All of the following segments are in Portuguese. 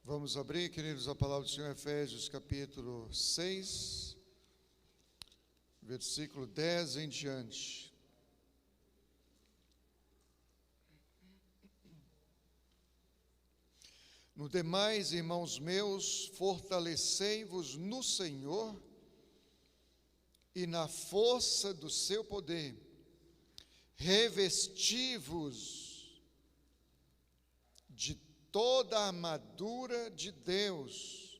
Vamos abrir, queridos, a palavra do Senhor, Efésios capítulo 6, versículo 10 em diante. No demais, irmãos meus, fortalecei-vos no Senhor e na força do seu poder, revesti-vos de toda a armadura de Deus,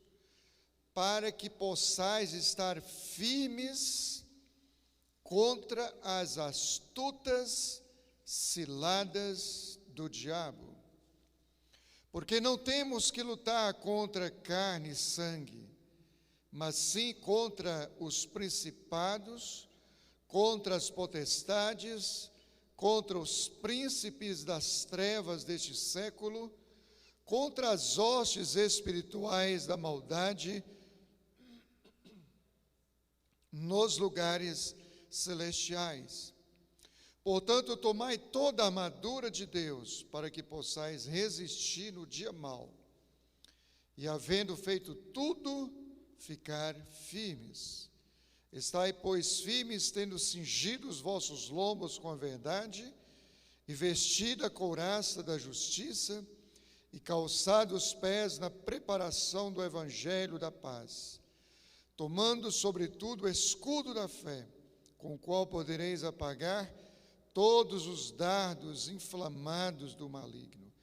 para que possais estar firmes contra as astutas ciladas do diabo. Porque não temos que lutar contra carne e sangue, mas sim contra os principados, contra as potestades, contra os príncipes das trevas deste século, contra as hostes espirituais da maldade nos lugares celestiais. Portanto, tomai toda a armadura de Deus, para que possais resistir no dia mau, e havendo feito tudo, ficar firmes. Estai, pois, firmes, tendo cingido os vossos lombos com a verdade, e vestida a couraça da justiça, e calçado os pés na preparação do evangelho da paz, tomando sobretudo o escudo da fé, com o qual podereis apagar todos os dardos inflamados do maligno.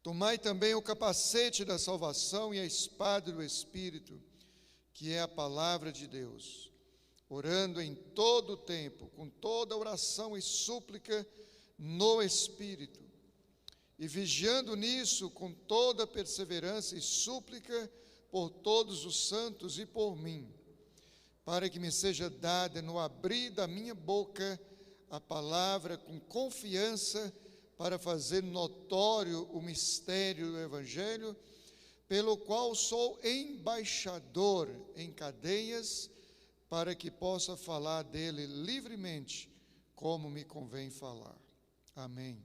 Tomai também o capacete da salvação e a espada do Espírito, que é a palavra de Deus, orando em todo o tempo, com toda oração e súplica no Espírito, e vigiando nisso com toda perseverança e súplica por todos os santos e por mim, para que me seja dada no abrir da minha boca a palavra com confiança, para fazer notório o mistério do Evangelho, pelo qual sou embaixador em cadeias, para que possa falar dele livremente, como me convém falar. Amém.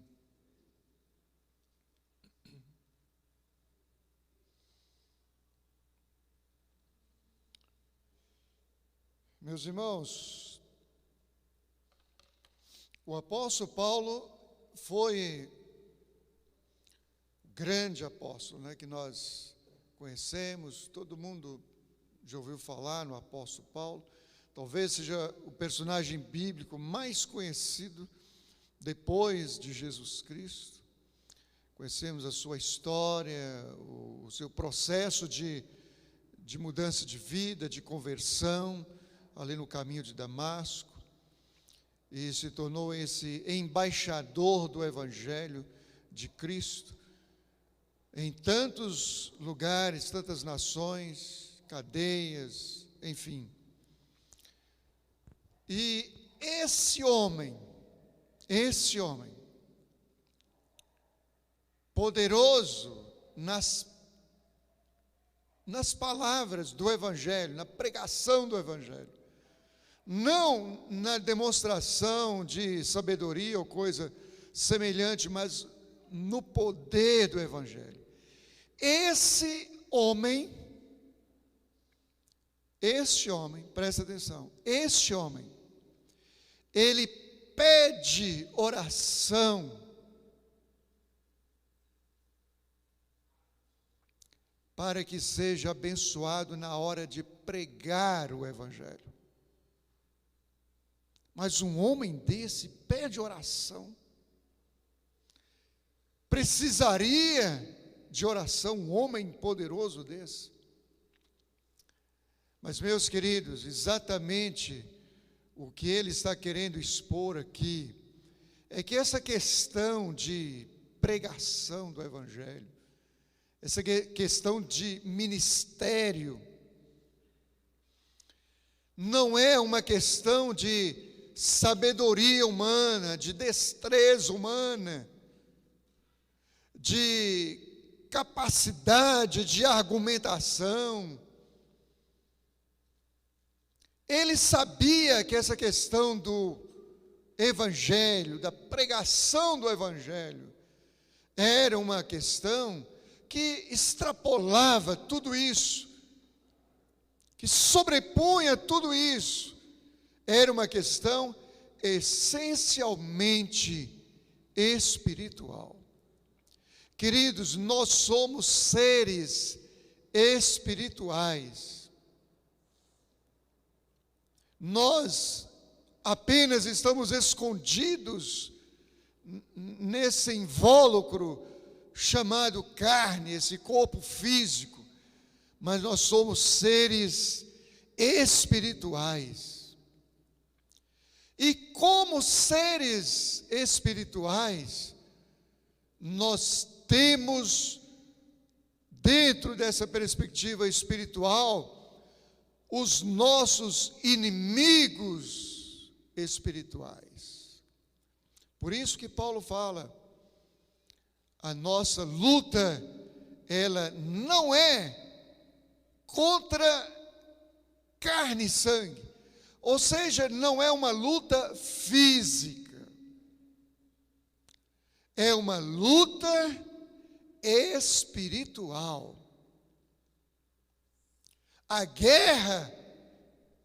Meus irmãos, o apóstolo Paulo foi grande apóstolo, né, que nós conhecemos, todo mundo já ouviu falar no apóstolo Paulo, talvez seja o personagem bíblico mais conhecido depois de Jesus Cristo. Conhecemos a sua história, o seu processo de mudança de vida, de conversão, ali no caminho de Damasco, e se tornou esse embaixador do Evangelho de Cristo, em tantos lugares, tantas nações, cadeias, enfim. E esse homem, poderoso nas palavras do Evangelho, na pregação do Evangelho, não na demonstração de sabedoria ou coisa semelhante, mas no poder do Evangelho. Este homem, presta atenção, este homem, ele pede oração para que seja abençoado na hora de pregar o Evangelho. Mas um homem desse pede oração. Precisaria de oração um homem poderoso desse? Mas, meus queridos, exatamente o que ele está querendo expor aqui é que essa questão de pregação do Evangelho, essa questão de ministério, não é uma questão de sabedoria humana, de destreza humana, de capacidade de argumentação. Ele sabia que essa questão do Evangelho, da pregação do Evangelho, era uma questão que extrapolava tudo isso, que sobrepunha tudo isso. Era uma questão essencialmente espiritual. Queridos, nós somos seres espirituais. Nós apenas estamos escondidos nesse invólucro chamado carne, esse corpo físico, mas nós somos seres espirituais. E como seres espirituais, nós temos, dentro dessa perspectiva espiritual, os nossos inimigos espirituais. Por isso que Paulo fala, a nossa luta, ela não é contra carne e sangue, ou seja, não é uma luta física, é uma luta espiritual. A guerra,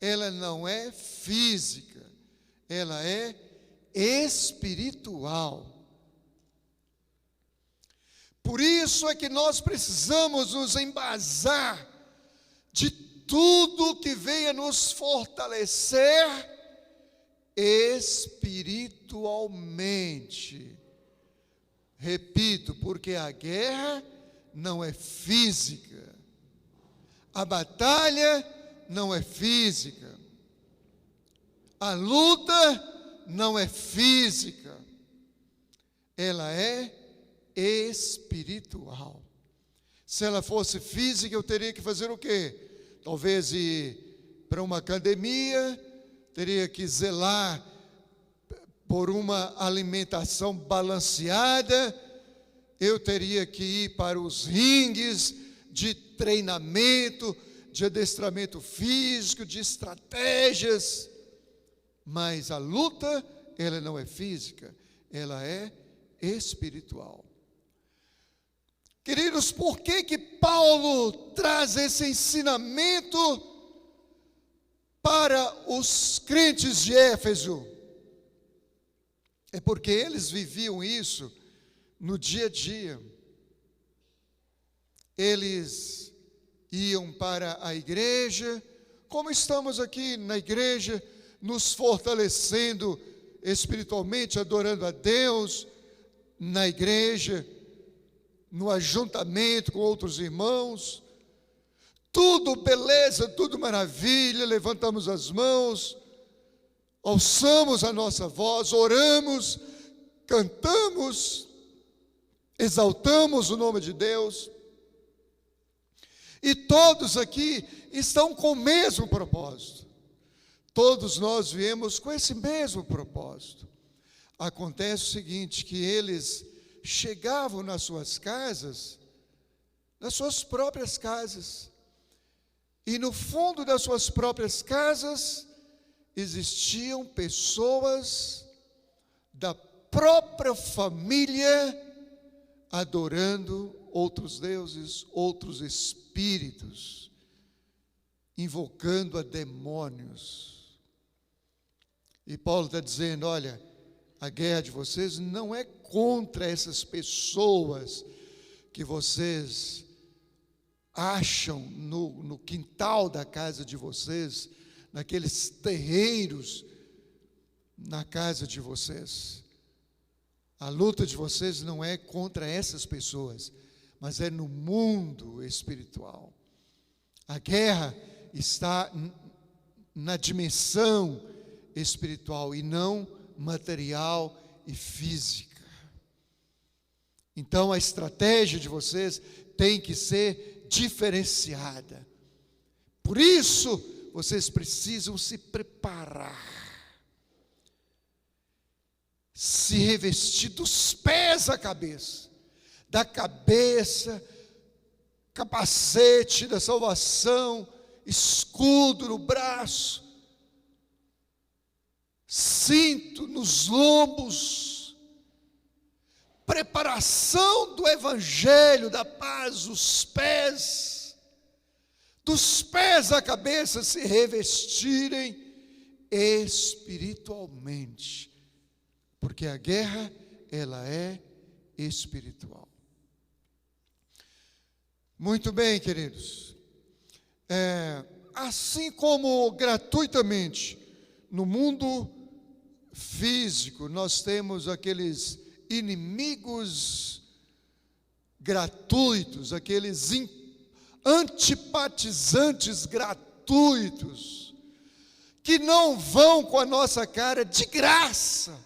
ela não é física, ela é espiritual. Por isso é que nós precisamos nos embasar de tudo que venha nos fortalecer espiritualmente. Repito, porque a guerra não é física, a batalha não é física, a luta não é física, ela é espiritual. Se ela fosse física, eu teria que fazer o quê? Talvez ir para uma academia, teria que zelar por uma alimentação balanceada, eu teria que ir para os ringues de treinamento, de adestramento físico, de estratégias, mas a luta, ela não é física, ela é espiritual. Queridos, por que Paulo traz esse ensinamento para os crentes de Éfeso? É porque eles viviam isso no dia a dia. Eles iam para a igreja, como estamos aqui na igreja, nos fortalecendo espiritualmente, adorando a Deus, na igreja, no ajuntamento com outros irmãos, tudo beleza, tudo maravilha, levantamos as mãos, alçamos a nossa voz, oramos, cantamos, exaltamos o nome de Deus, e todos aqui estão com o mesmo propósito, todos nós viemos com esse mesmo propósito. Acontece o seguinte, que eles chegavam nas suas casas, nas suas próprias casas, e no fundo das suas próprias casas existiam pessoas da própria família adorando outros deuses, outros espíritos, invocando a demônios. E Paulo está dizendo, olha, a guerra de vocês não é contra essas pessoas que vocês acham no quintal da casa de vocês, naqueles terreiros na casa de vocês. A luta de vocês não é contra essas pessoas, mas é no mundo espiritual. A guerra está na dimensão espiritual e não material e física. Então a estratégia de vocês tem que ser diferenciada. Por isso, vocês precisam se preparar, se revestir dos pés à cabeça, da cabeça, capacete da salvação, escudo no braço, cinto nos lombos, preparação do Evangelho da paz, os pés, dos pés à cabeça se revestirem espiritualmente, porque a guerra, ela é espiritual. Muito bem, queridos. Assim como gratuitamente no mundo físico nós temos aqueles inimigos gratuitos, aqueles antipatizantes gratuitos, que não vão com a nossa cara de graça,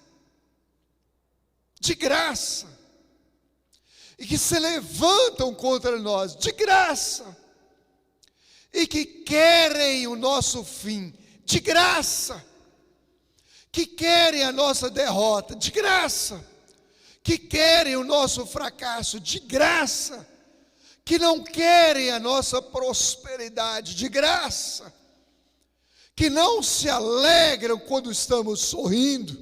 e que se levantam contra nós de graça, e que querem o nosso fim de graça, que querem a nossa derrota de graça, que querem o nosso fracasso de graça, que não querem a nossa prosperidade de graça, que não se alegram quando estamos sorrindo,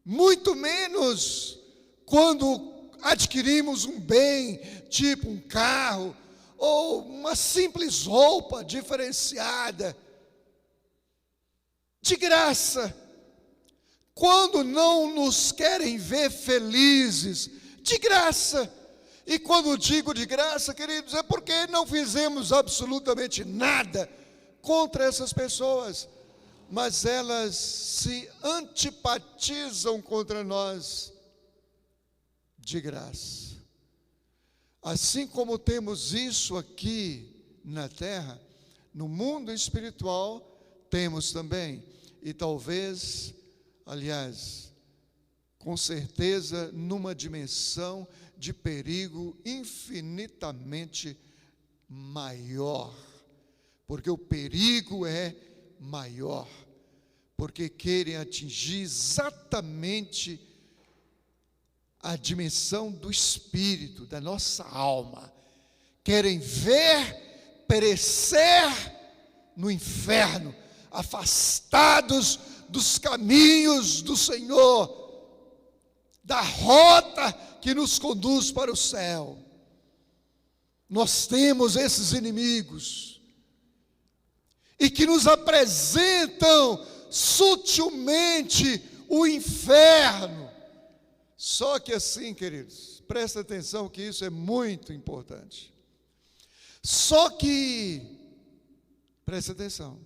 muito menos quando adquirimos um bem, tipo um carro, ou uma simples roupa diferenciada, de graça. Quando não nos querem ver felizes, de graça. E quando digo de graça, queridos, é porque não fizemos absolutamente nada contra essas pessoas, mas elas se antipatizam contra nós de graça. Assim como temos isso aqui na terra, no mundo espiritual temos também, e talvez, aliás, com certeza, numa dimensão de perigo infinitamente maior, porque o perigo é maior, porque querem atingir exatamente a dimensão do espírito, da nossa alma, querem ver perecer no inferno, afastados dos caminhos do Senhor, da rota que nos conduz para o céu. Nós temos esses inimigos, e que nos apresentam sutilmente o inferno. Só que assim, queridos, presta atenção que isso é muito importante. Só que, presta atenção,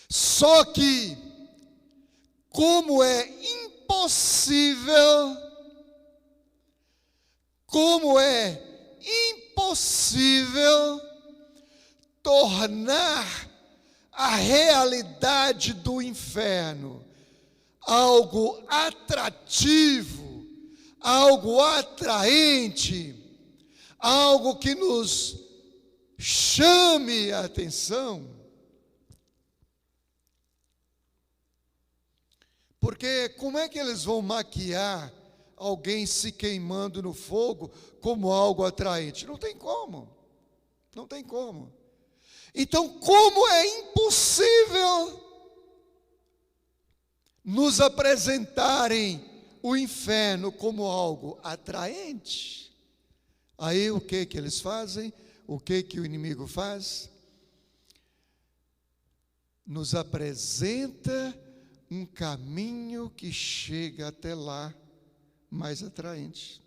só que, como é impossível tornar a realidade do inferno algo atrativo, algo atraente, algo que nos chame a atenção. Porque como é que eles vão maquiar alguém se queimando no fogo como algo atraente? Não tem como. Não tem como. Então, como é impossível nos apresentarem o inferno como algo atraente? Aí o que eles fazem? O que o inimigo faz? Nos apresenta um caminho que chega até lá mais atraente.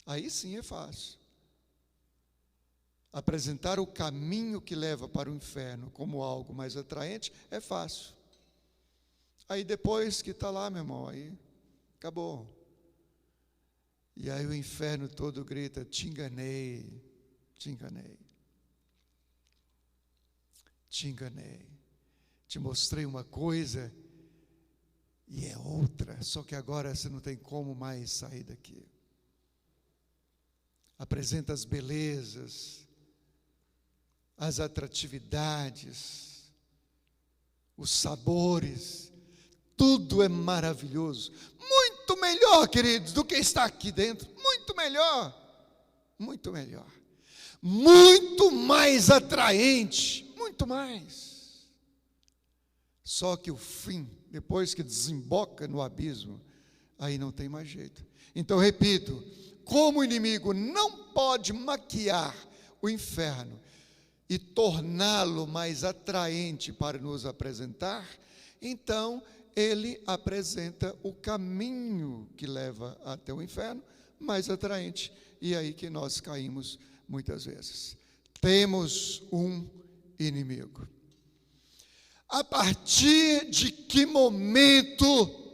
Aí sim é fácil. Apresentar o caminho que leva para o inferno como algo mais atraente é fácil. Aí depois que está lá, meu irmão, aí acabou. E aí o inferno todo grita: te enganei, te enganei, te enganei. Te mostrei uma coisa e é outra, só que agora você não tem como mais sair daqui. Apresenta as belezas, as atratividades, os sabores, tudo é maravilhoso, muito melhor, queridos, do que está aqui dentro, muito melhor, muito melhor, muito mais atraente, muito mais. Só que o fim, depois que desemboca no abismo, aí não tem mais jeito. Então, repito, como o inimigo não pode maquiar o inferno e torná-lo mais atraente para nos apresentar, então ele apresenta o caminho que leva até o inferno mais atraente, e é aí que nós caímos muitas vezes. Temos um inimigo. A partir de que momento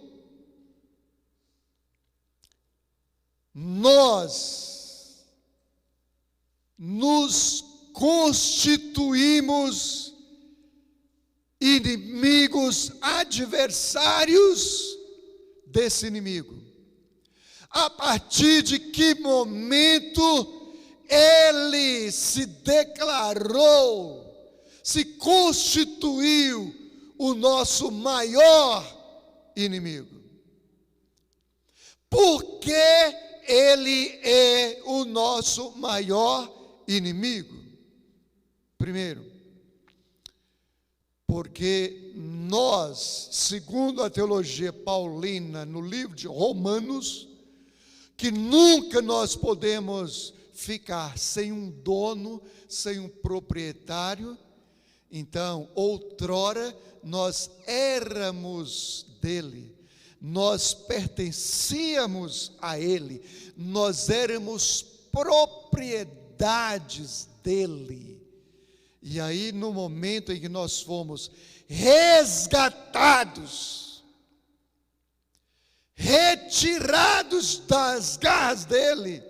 nós nos constituímos inimigos, adversários desse inimigo? A partir de que momento ele se declarou, se constituiu o nosso maior inimigo? Por que ele é o nosso maior inimigo? Primeiro, porque nós, segundo a teologia paulina, no livro de Romanos, que nunca nós podemos ficar sem um dono, sem um proprietário. Então, outrora, nós éramos dele, nós pertencíamos a ele, nós éramos propriedades dele. E aí, no momento em que nós fomos resgatados, retirados das garras dele,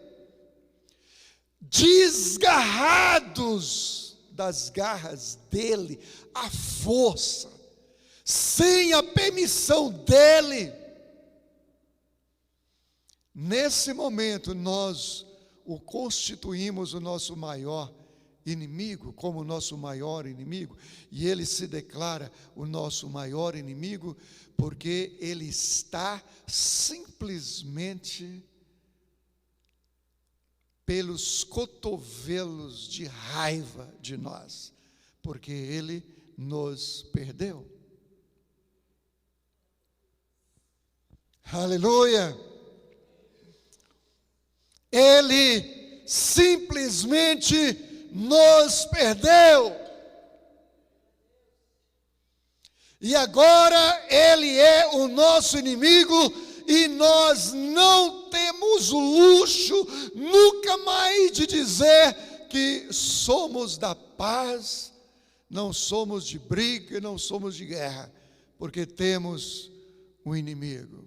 desgarrados das garras dele, à força, sem a permissão dele, nesse momento nós o constituímos o nosso maior inimigo, como o nosso maior inimigo, e ele se declara o nosso maior inimigo, porque ele está simplesmente pelos cotovelos de raiva de nós, porque ele nos perdeu. Aleluia! Ele simplesmente nos perdeu. E agora ele é o nosso inimigo, e nós não temos o luxo nunca mais de dizer que somos da paz, não somos de briga, não somos de guerra, porque temos um inimigo.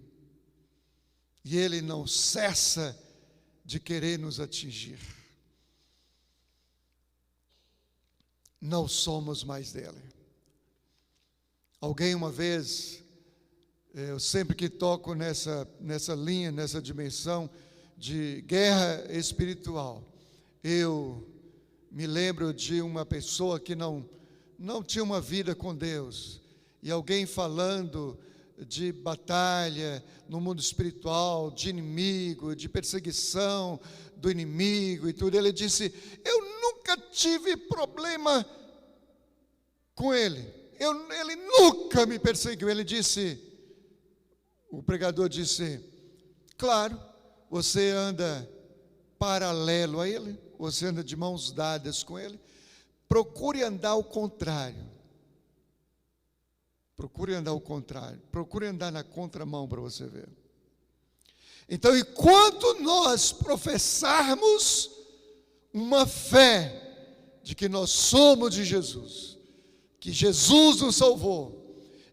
E ele não cessa de querer nos atingir. Não somos mais dele. Alguém uma vez, eu sempre que toco nessa linha, nessa dimensão de guerra espiritual, eu me lembro de uma pessoa que não tinha uma vida com Deus, e alguém falando de batalha no mundo espiritual, de inimigo, de perseguição do inimigo e tudo, ele disse: eu nunca tive problema com ele. Ele nunca me perseguiu. Ele disse, o pregador disse: claro, você anda paralelo a ele, você anda de mãos dadas com ele. Procure andar ao contrário. Procure andar ao contrário. Procure andar na contramão para você ver. Então, enquanto nós professarmos uma fé de que nós somos de Jesus, que Jesus nos salvou,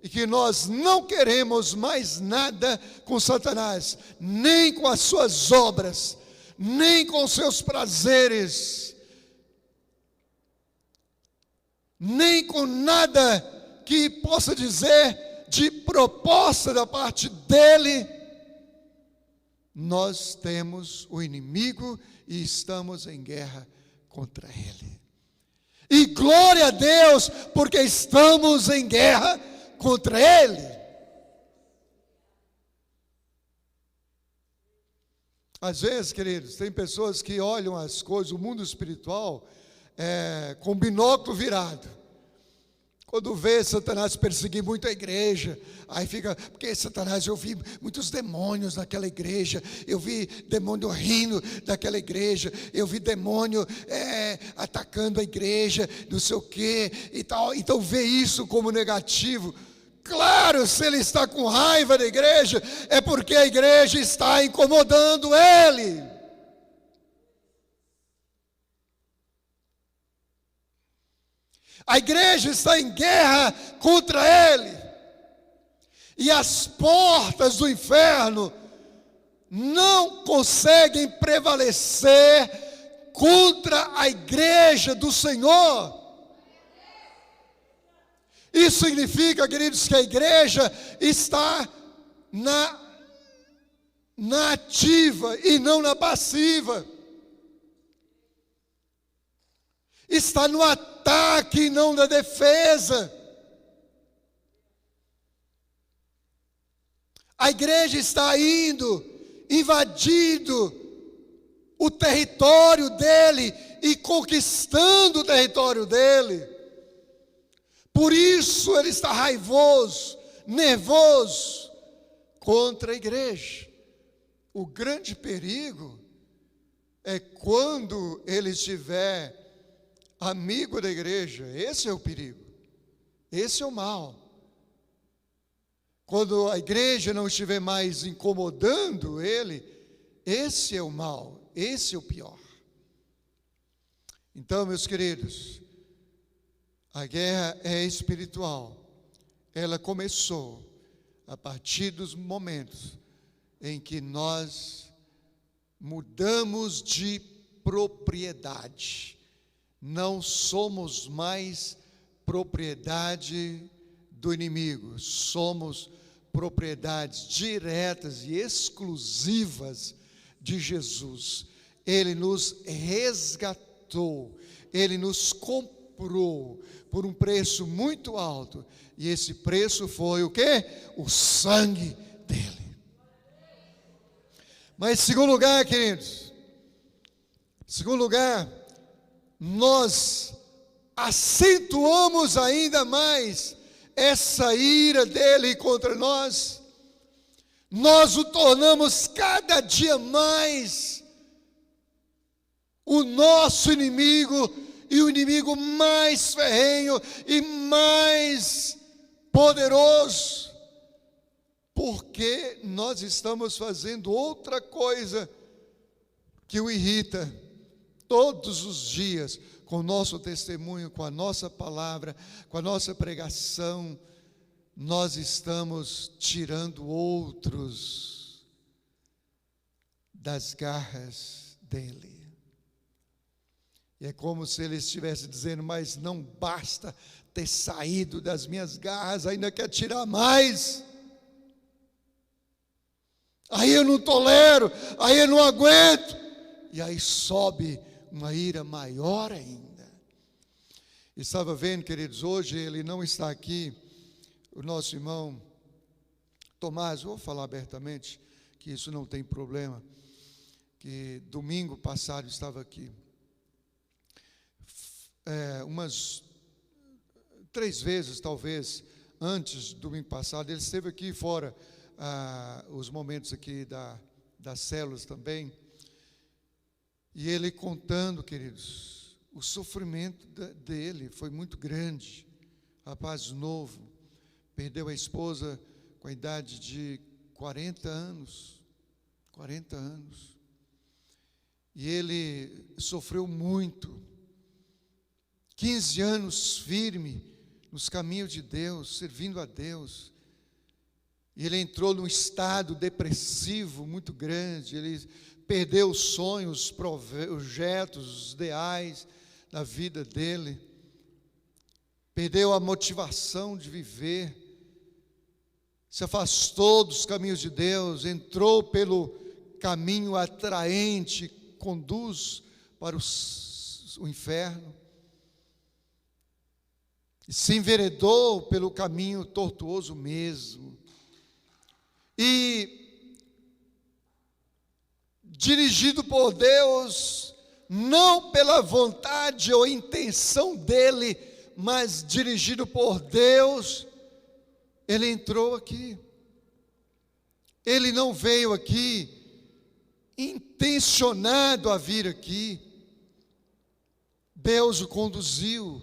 e que nós não queremos mais nada com Satanás, nem com as suas obras, nem com os seus prazeres, nem com nada que possa dizer de proposta da parte dele, nós temos o inimigo e estamos em guerra contra ele. E glória a Deus, porque estamos em guerra contra ele. Às vezes, queridos, tem pessoas que olham as coisas, o mundo espiritual, com binóculo virado. Quando vê Satanás perseguir muito a igreja, aí fica, porque Satanás, eu vi muitos demônios naquela igreja, eu vi demônio rindo daquela igreja, eu vi demônio atacando a igreja, não sei o quê e tal. Então vê isso como negativo. Claro, se ele está com raiva da igreja, é porque a igreja está incomodando ele. A igreja está em guerra contra ele. E as portas do inferno não conseguem prevalecer contra a igreja do Senhor. Isso significa, queridos, que a igreja está na ativa e não na passiva. Está no ataque e não na defesa. A igreja está indo, invadindo o território dele e conquistando o território dele. Por isso ele está raivoso, nervoso contra a igreja. O grande perigo é quando ele estiver amigo da igreja. Esse é o perigo, esse é o mal. Quando a igreja não estiver mais incomodando ele, esse é o mal, esse é o pior. Então, meus queridos, a guerra é espiritual. Ela começou a partir dos momentos em que nós mudamos de propriedade. Não somos mais propriedade do inimigo, somos propriedades diretas e exclusivas de Jesus. Ele nos resgatou, ele nos comprou por um preço muito alto, e esse preço foi o quê? O sangue dele. Mas em segundo lugar, queridos, em segundo lugar, nós acentuamos ainda mais essa ira dele contra nós. Nós o tornamos cada dia mais o nosso inimigo, e o inimigo mais ferrenho e mais poderoso, porque nós estamos fazendo outra coisa que o irrita todos os dias, com o nosso testemunho, com a nossa palavra, com a nossa pregação. Nós estamos tirando outros das garras dele. E é como se ele estivesse dizendo: mas não basta ter saído das minhas garras, ainda quer tirar mais. Aí eu não tolero, aí eu não aguento. E aí sobe uma ira maior ainda. Estava vendo, queridos, hoje ele não está aqui, o nosso irmão Tomás. Vou falar abertamente, que isso não tem problema, que domingo passado estava aqui. Umas 3 vezes, talvez, antes do domingo passado, ele esteve aqui fora, os momentos aqui das células também, e ele contando, queridos, o sofrimento dele foi muito grande. Rapaz novo, perdeu a esposa com a idade de 40 anos, e ele sofreu muito, 15 anos firme nos caminhos de Deus, servindo a Deus, e ele entrou num estado depressivo muito grande. Ele perdeu os sonhos, os projetos, os ideais da vida dele, perdeu a motivação de viver, se afastou dos caminhos de Deus, entrou pelo caminho atraente, que conduz para o inferno, e se enveredou pelo caminho tortuoso mesmo, e dirigido por Deus, não pela vontade ou intenção dele, mas dirigido por Deus, ele entrou aqui. Ele não veio aqui intencionado a vir aqui. Deus o conduziu.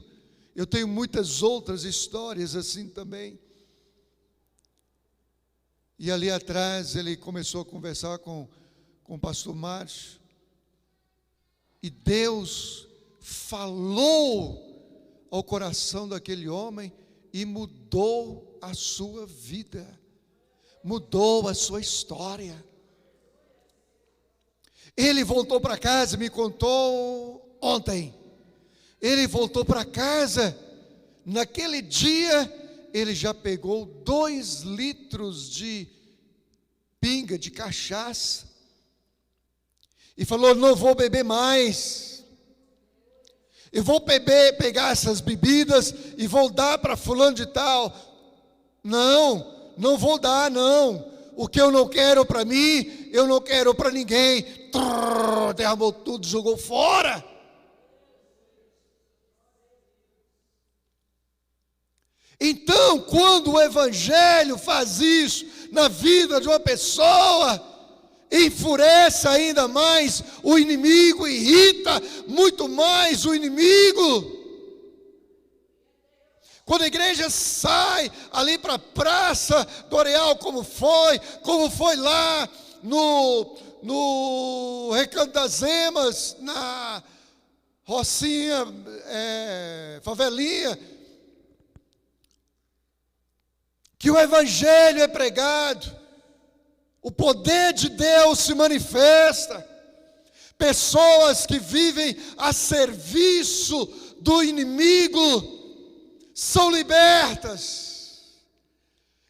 Eu tenho muitas outras histórias assim também. E ali atrás ele começou a conversar com o pastor Márcio. E Deus falou ao coração daquele homem e mudou a sua vida, mudou a sua história. Ele voltou para casa, me contou ontem. Ele voltou para casa, naquele dia, ele já pegou 2 litros de pinga, de cachaça, e falou: não vou beber mais, eu vou pegar essas bebidas e vou dar para fulano de tal. Não vou dar, não. O que eu não quero para mim, eu não quero para ninguém. Derramou tudo, jogou fora. Então, quando o Evangelho faz isso na vida de uma pessoa, enfurece ainda mais o inimigo, irrita muito mais o inimigo. Quando a igreja sai ali para a Praça do Areal, como foi lá no Recanto das Emas, na Rocinha, favelinha, que o Evangelho é pregado, o poder de Deus se manifesta, pessoas que vivem a serviço do inimigo são libertas.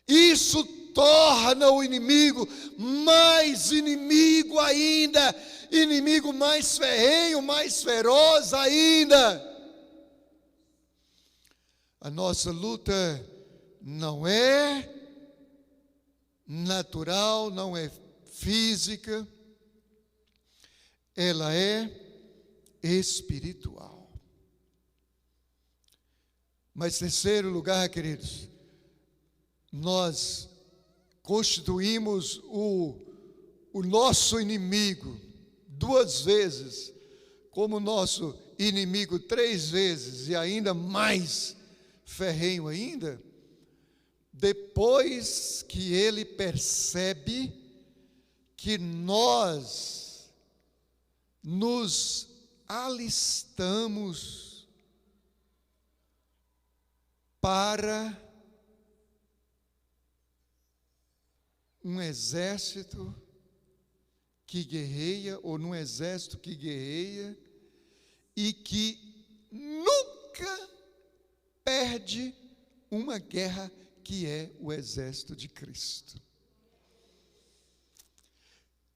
Isso torna o inimigo mais inimigo ainda, inimigo mais ferrenho, mais feroz ainda. A nossa luta não é natural, não é física, ela é espiritual. Mas, terceiro lugar, queridos, nós constituímos o nosso inimigo 2 vezes, como nosso inimigo 3 vezes, e ainda mais ferrenho ainda, depois que ele percebe que nós nos alistamos para um exército que guerreia, ou num exército que guerreia, e que nunca perde uma guerra, que é o exército de Cristo.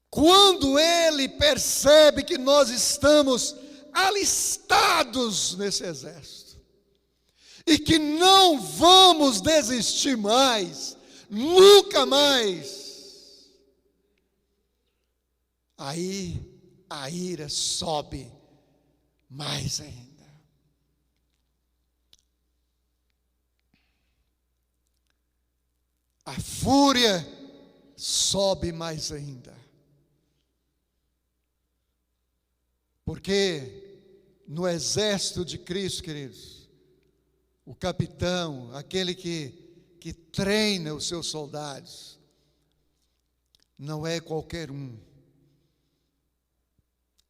Quando ele percebe que nós estamos alistados nesse exército, e que não vamos desistir mais, nunca mais, aí a ira sobe mais ainda. A fúria sobe mais ainda. Porque no exército de Cristo, queridos, o capitão, aquele que treina os seus soldados, não é qualquer um,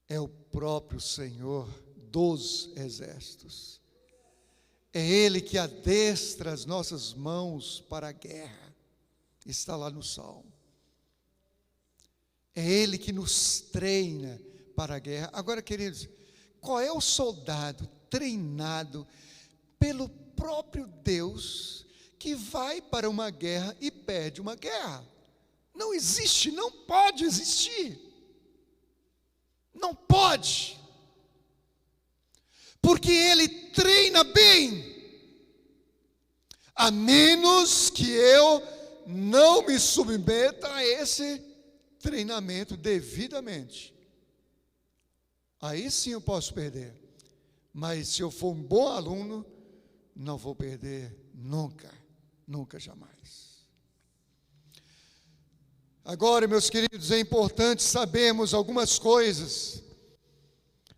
é o próprio Senhor dos exércitos. É Ele que adestra as nossas mãos para a guerra. Está lá no Salmo. É Ele que nos treina para a guerra. Agora, queridos, qual é o soldado treinado pelo próprio Deus que vai para uma guerra e perde uma guerra? Não existe, não pode existir. Não pode. Porque ele treina bem. A menos que eu não me submeta a esse treinamento devidamente. Aí sim eu posso perder. Mas se eu for um bom aluno, não vou perder nunca, nunca, jamais. Agora, meus queridos, é importante sabermos algumas coisas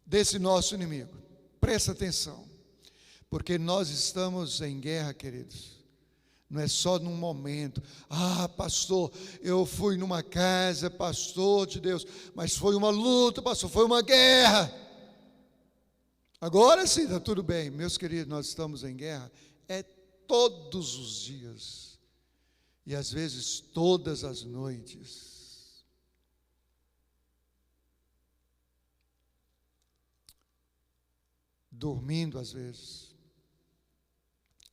desse nosso inimigo. Presta atenção, porque nós estamos em guerra, queridos. Não é só num momento. Pastor, eu fui numa casa, pastor de Deus, mas foi uma luta, pastor, foi uma guerra. Agora sim, está tudo bem. Meus queridos, nós estamos em guerra, é todos os dias, e às vezes todas as noites. Dormindo às vezes.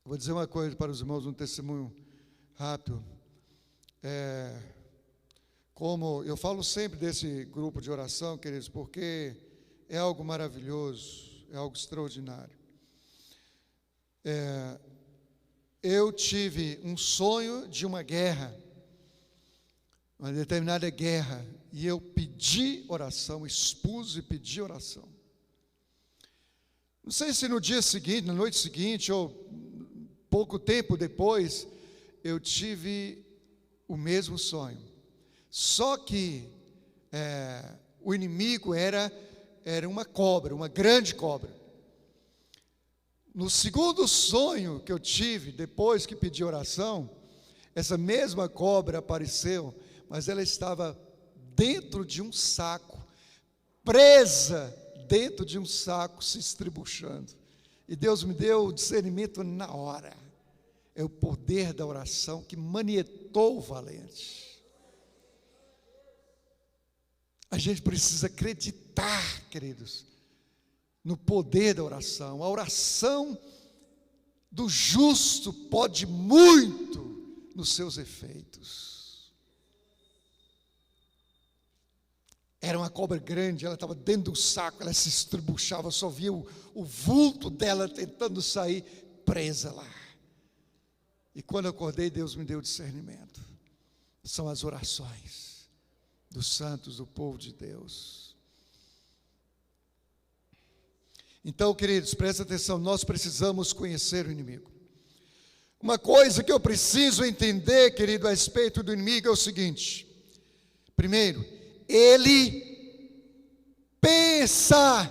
Vou dizer uma coisa para os irmãos, um testemunho rápido. Como eu falo sempre desse grupo de oração, queridos, porque é algo maravilhoso, é algo extraordinário. Eu tive um sonho de uma guerra, uma determinada guerra, e eu pedi oração, expus e pedi oração. Não sei se no dia seguinte, na noite seguinte, ou pouco tempo depois, eu tive o mesmo sonho. Só que o inimigo era uma cobra, uma grande cobra. No segundo sonho que eu tive, depois que pedi oração, essa mesma cobra apareceu, mas ela estava dentro de um saco, presa dentro de um saco, se estribuchando. E Deus me deu o discernimento na hora. É o poder da oração que manietou o valente. A gente precisa acreditar, queridos, no poder da oração. A oração do justo pode muito nos seus efeitos. Era uma cobra grande, ela estava dentro do saco, ela se estribuchava, só via o vulto dela tentando sair, presa lá. E quando eu acordei, Deus me deu discernimento. São as orações dos santos, do povo de Deus. Então, queridos, presta atenção, nós precisamos conhecer o inimigo. Uma coisa que eu preciso entender, querido, a respeito do inimigo é o seguinte. Primeiro, ele pensa.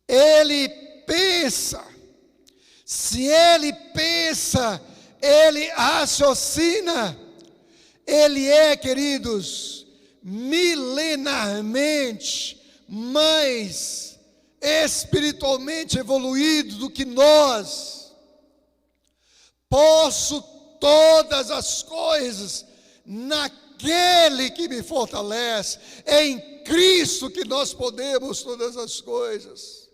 Ele pensa. Se ele pensa, ele raciocina. Ele é, queridos, milenarmente mais espiritualmente evoluído do que nós. Posso todas as coisas naquele que me fortalece. É em Cristo que nós podemos todas as coisas.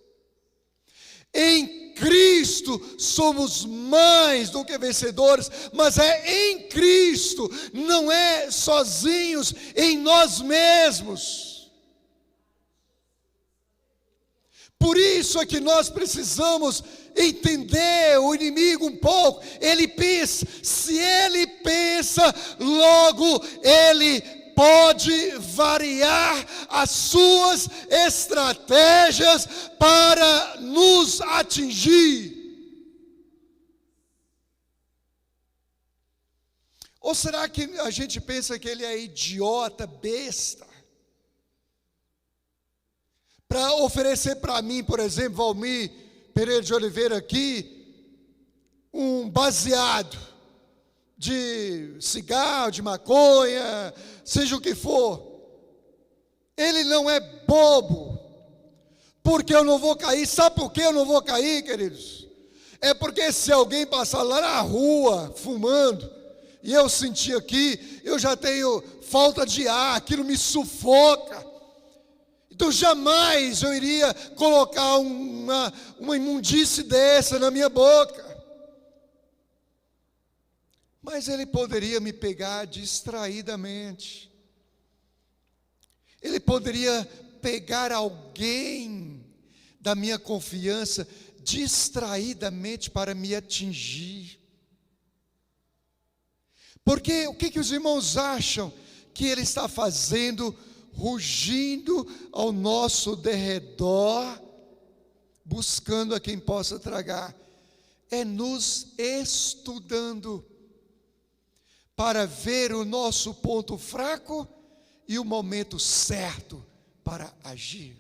Em Cristo somos mais do que vencedores, mas é em Cristo, não é sozinhos em nós mesmos. Por isso é que nós precisamos entender o inimigo um pouco. Ele pensa, se ele pensa, logo ele pode variar as suas estratégias para nos atingir. Ou será que a gente pensa que ele é idiota, besta? Para oferecer para mim, por exemplo, Valmir Pereira de Oliveira aqui, um baseado de cigarro, de maconha, seja o que for. Ele não é bobo, porque eu não vou cair. Sabe por que eu não vou cair, queridos? É porque se alguém passar lá na rua fumando, e eu sentir aqui, eu já tenho falta de ar, aquilo me sufoca. Então jamais eu iria colocar uma imundície dessa na minha boca. Mas ele poderia me pegar distraidamente. Ele poderia pegar alguém da minha confiança distraidamente para me atingir. Porque o que os irmãos acham que ele está fazendo, rugindo ao nosso derredor, buscando a quem possa tragar, é nos estudando para ver o nosso ponto fraco e o momento certo para agir.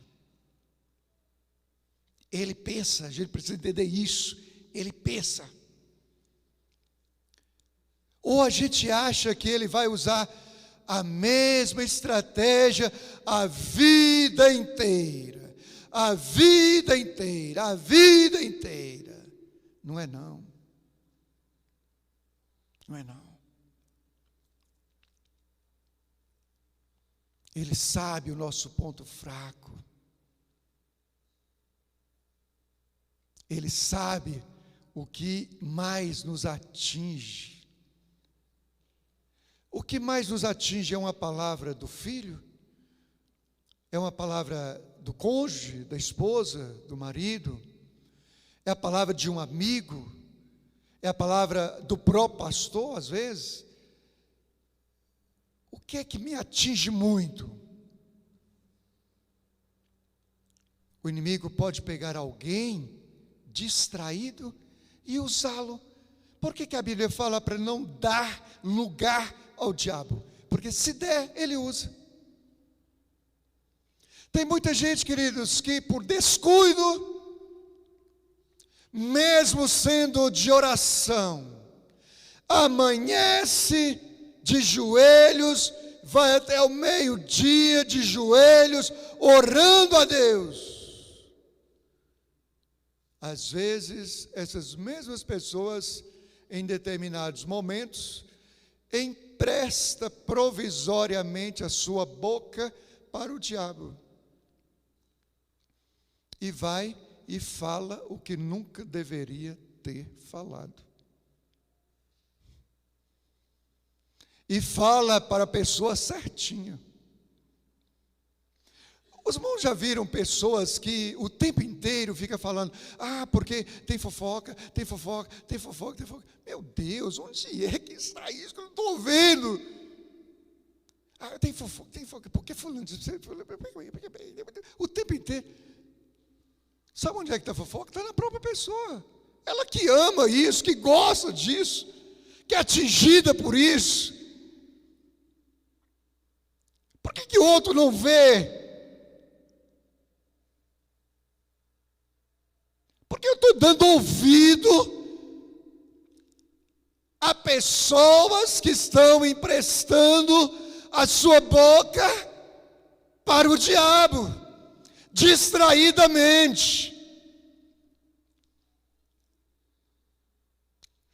Ele pensa, a gente precisa entender isso, ele pensa. Ou a gente acha que ele vai usar a mesma estratégia a vida inteira, a vida inteira, a vida inteira. Não é não. Não é não. Ele sabe o nosso ponto fraco. Ele sabe o que mais nos atinge. O que mais nos atinge é uma palavra do filho? É uma palavra do cônjuge, da esposa, do marido? É a palavra de um amigo? É a palavra do próprio pastor, às vezes? O que é que me atinge muito? O inimigo pode pegar alguém distraído e usá-lo. Por que a Bíblia fala para não dar lugar ao diabo? Porque se der, ele usa. Tem muita gente, queridos, que por descuido, mesmo sendo de oração, amanhece de joelhos, vai até o meio-dia de joelhos, orando a Deus. Às vezes, essas mesmas pessoas, em determinados momentos, empresta provisoriamente a sua boca para o diabo. E vai e fala o que nunca deveria ter falado. E fala para a pessoa certinha. Os irmãos já viram pessoas que o tempo inteiro fica falando, porque tem fofoca, tem fofoca, tem fofoca, tem fofoca. Meu Deus, onde é que está isso que eu não estou vendo? Tem fofoca, porque fulano, o tempo inteiro. Sabe onde é que está a fofoca? Está na própria pessoa. Ela que ama isso, que gosta disso, que é atingida por isso. Por que o outro não vê? Porque eu estou dando ouvido a pessoas que estão emprestando a sua boca para o diabo, distraidamente.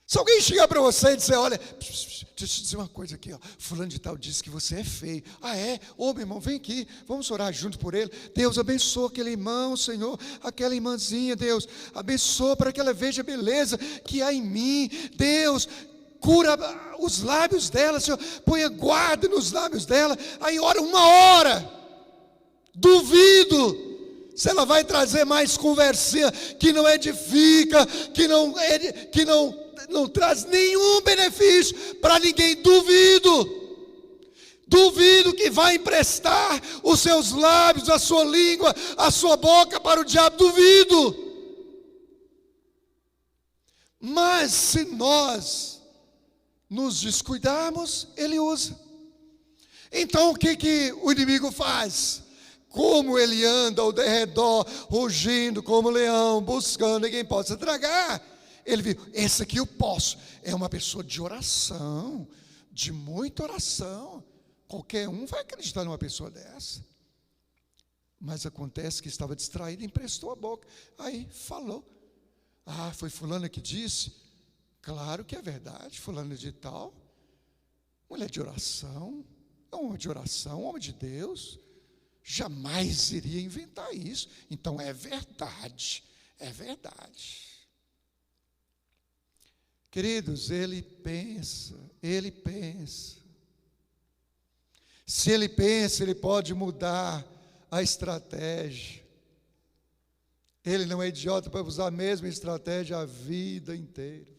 Se alguém chegar para você e dizer, olha, deixa eu te dizer uma coisa aqui, fulano de tal disse que você é feio. É? Ô meu irmão, vem aqui, vamos orar junto por ele. Deus abençoa aquele irmão, Senhor, aquela irmãzinha, Deus, abençoa para que ela veja a beleza que há em mim. Deus, cura os lábios dela, Senhor, ponha guarda nos lábios dela. Aí ora uma hora, duvido se ela vai trazer mais conversinha que não edifica, que não traz nenhum benefício para ninguém. Duvido que vai emprestar os seus lábios, a sua língua, a sua boca para o diabo, duvido. Mas se nós nos descuidarmos, ele usa. Então o que o inimigo faz? Como ele anda ao derredor, rugindo como leão, buscando quem possa tragar. Ele viu, esse aqui eu posso. É uma pessoa de oração, de muita oração. Qualquer um vai acreditar numa pessoa dessa. Mas acontece que estava distraído e emprestou a boca. Aí falou. Foi fulano que disse? Claro que é verdade, fulano de tal. Mulher de oração, é um homem de oração, um homem de Deus. Jamais iria inventar isso. Então é verdade, é verdade. Queridos, ele pensa. Se ele pensa, ele pode mudar a estratégia. Ele não é idiota para usar a mesma estratégia a vida inteira.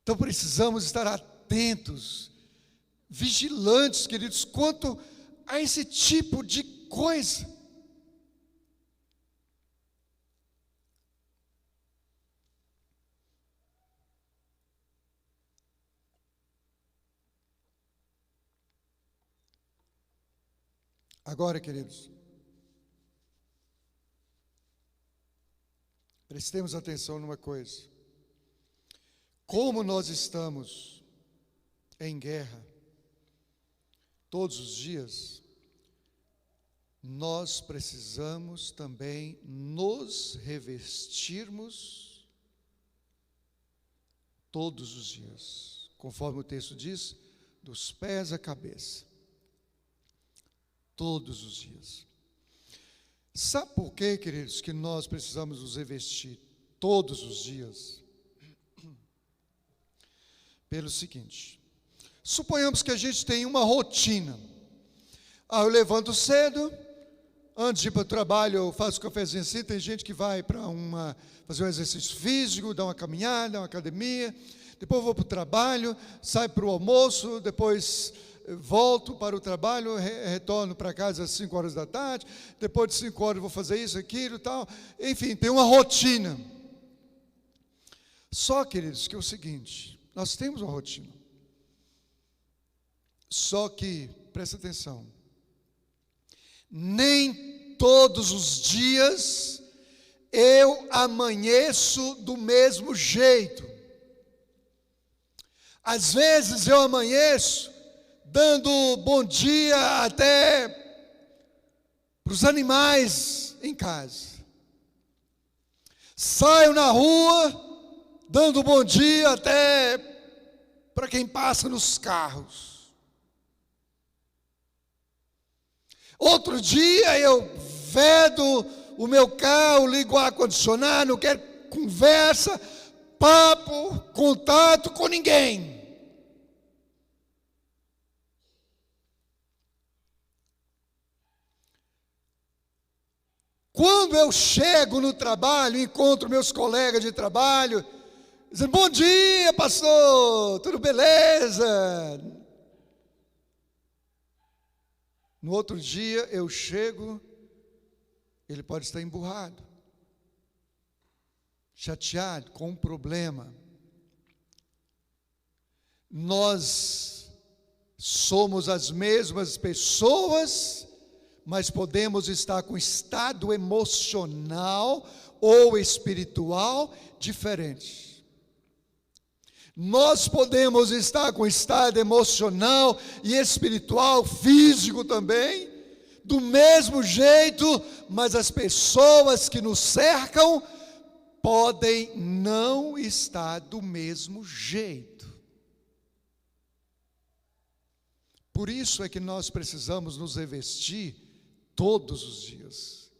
Então precisamos estar atentos vigilantes, queridos, quanto a esse tipo de coisa. Agora, queridos, prestemos atenção numa coisa. Como nós estamos em guerra todos os dias, nós precisamos também nos revestirmos todos os dias, conforme o texto diz, dos pés à cabeça. Todos os dias. Sabe por quê, queridos, que nós precisamos nos revestir todos os dias? Pelo seguinte: suponhamos que a gente tem uma rotina. Eu levanto cedo, antes de ir para o trabalho eu faço um cafezinho assim. Tem gente que vai para fazer um exercício físico, dar uma caminhada, uma academia. Depois eu vou para o trabalho, saio para o almoço, depois volto para o trabalho, retorno para casa às 5 horas da tarde, depois de 5 horas eu vou fazer isso, aquilo e tal. Enfim, tem uma rotina. Só, queridos, que é o seguinte, nós temos uma rotina. Só que, presta atenção, nem todos os dias eu amanheço do mesmo jeito. Às vezes eu amanheço dando bom dia até para os animais em casa. Saio na rua, dando bom dia até para quem passa nos carros. Outro dia eu vedo o meu carro, ligo o ar-condicionado, não quero conversa, papo, contato com ninguém. Quando eu chego no trabalho, encontro meus colegas de trabalho, dizendo: bom dia, pastor, tudo beleza? No outro dia eu chego, ele pode estar emburrado, chateado, com um problema. Nós somos as mesmas pessoas, mas podemos estar com estado emocional ou espiritual diferente. Nós podemos estar com estado emocional e espiritual, físico também, do mesmo jeito, mas as pessoas que nos cercam podem não estar do mesmo jeito. Por isso é que nós precisamos nos revestir todos os dias.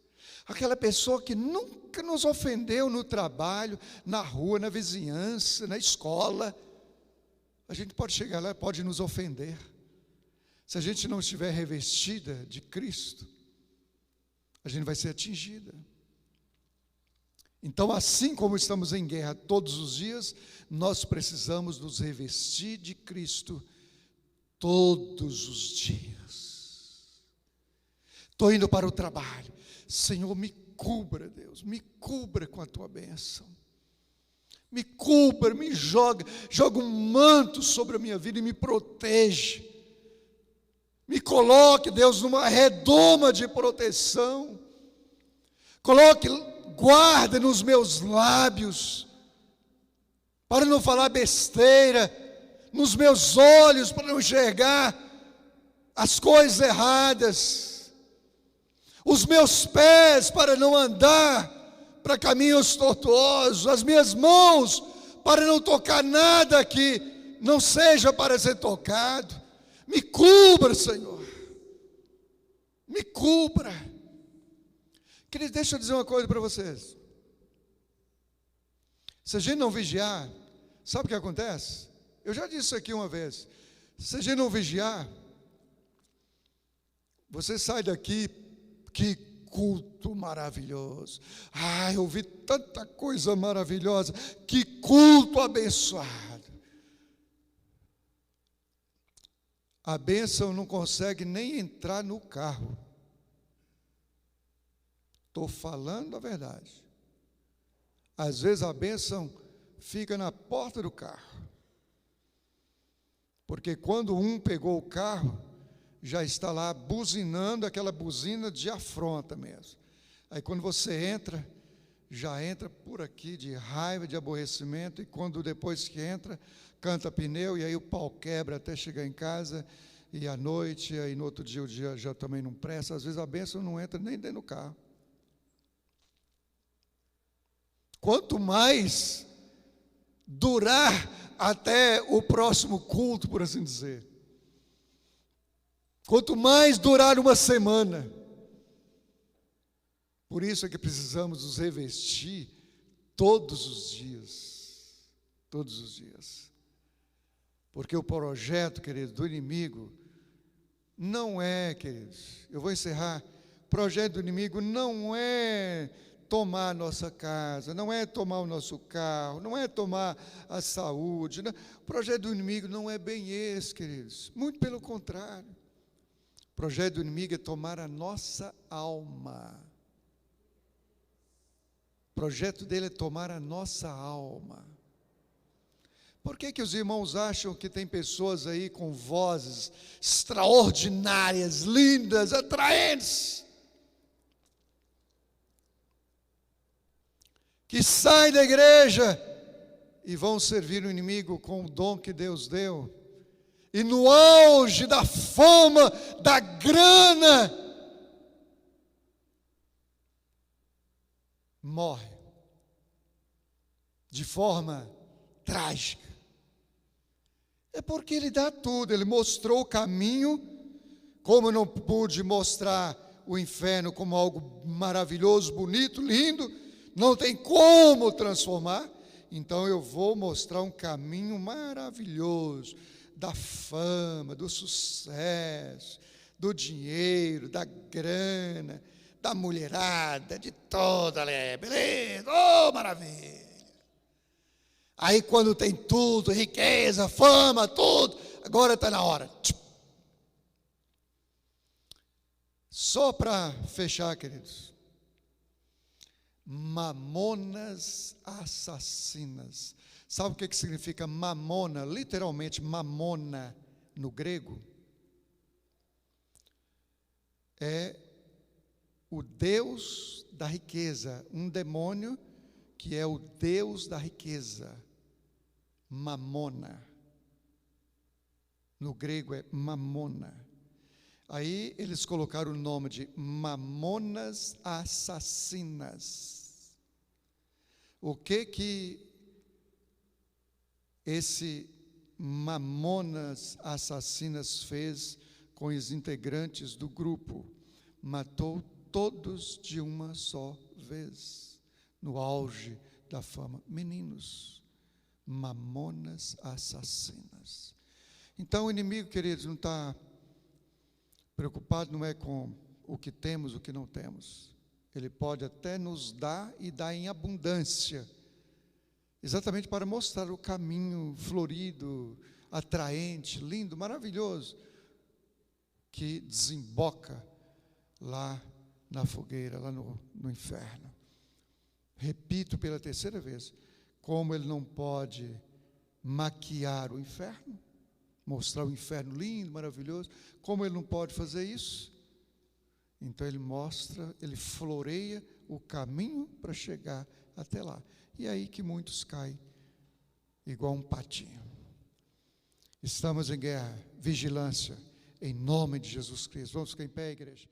Aquela pessoa que nunca nos ofendeu no trabalho, na rua, na vizinhança, na escola, a gente pode chegar lá e pode nos ofender. Se a gente não estiver revestida de Cristo, a gente vai ser atingida. Então, assim como estamos em guerra todos os dias, nós precisamos nos revestir de Cristo todos os dias. Estou indo para o trabalho. Senhor, me cubra, Deus, me cubra com a tua bênção. Me cubra, me joga um manto sobre a minha vida e me proteja. Me coloque, Deus, numa redoma de proteção. Coloque guarda nos meus lábios, para não falar besteira, nos meus olhos, para não enxergar as coisas erradas, os meus pés, para não andar para caminhos tortuosos, as minhas mãos, para não tocar nada que não seja para ser tocado. Me cubra, Senhor, me cubra. Queridos, deixa eu dizer uma coisa para vocês. Se a gente não vigiar, sabe o que acontece? Eu já disse isso aqui uma vez. Se a gente não vigiar, você sai daqui, que culto maravilhoso. Eu ouvi tanta coisa maravilhosa, que culto abençoado. a bênção não consegue nem entrar no carro. Estou falando a verdade. Às vezes a bênção fica na porta do carro. Porque quando um pegou o carro, já está lá buzinando, aquela buzina de afronta mesmo. Aí quando você entra, já entra por aqui de raiva, de aborrecimento, e quando depois que entra, canta pneu, e aí o pau quebra até chegar em casa, e à noite, aí no outro dia o dia já também não presta. Às vezes a bênção não entra nem dentro do carro. Quanto mais durar até o próximo culto, por assim dizer. Quanto mais durar uma semana. Por isso é que precisamos nos revestir todos os dias. Todos os dias. Porque o projeto, querido, do inimigo não é, queridos, eu vou encerrar. O projeto do inimigo não é tomar a nossa casa, não é tomar o nosso carro, não é tomar a saúde. Não. O projeto do inimigo não é bem esse, queridos. Muito pelo contrário. O projeto do inimigo é tomar a nossa alma. O projeto dele é tomar a nossa alma. Por que os irmãos acham que tem pessoas aí com vozes extraordinárias, lindas, atraentes, que saem da igreja e vão servir o inimigo com o dom que Deus deu, e no auge da fama, da grana, morre de forma trágica? É porque ele dá tudo, ele mostrou o caminho. Como eu não pude mostrar o inferno como algo maravilhoso, bonito, lindo, não tem como transformar, então eu vou mostrar um caminho maravilhoso, da fama, do sucesso, do dinheiro, da grana, da mulherada, de toda, beleza, oh maravilha. Aí quando tem tudo, riqueza, fama, tudo, agora está na hora. Só para fechar, queridos. Mamonas assassinas. Sabe o que significa mamona? Literalmente mamona no grego. É o Deus da riqueza. Um demônio que é o Deus da riqueza. Mamona. No grego é mamona. Aí eles colocaram o nome de mamonas assassinas. O que esse mamonas assassinas fez com os integrantes do grupo? Matou todos de uma só vez, no auge da fama. Meninos, mamonas assassinas. Então o inimigo, queridos, não está preocupado, não é com o que temos, o que não temos. Ele pode até nos dar e dar em abundância, exatamente para mostrar o caminho florido, atraente, lindo, maravilhoso, que desemboca lá na fogueira, lá no inferno. Repito pela terceira vez, como ele não pode maquiar o inferno, mostrar o inferno lindo, maravilhoso, como ele não pode fazer isso? Então ele mostra, ele floreia o caminho para chegar até lá. E é aí que muitos caem, igual um patinho. Estamos em guerra, vigilância, em nome de Jesus Cristo. Vamos ficar em pé, igreja.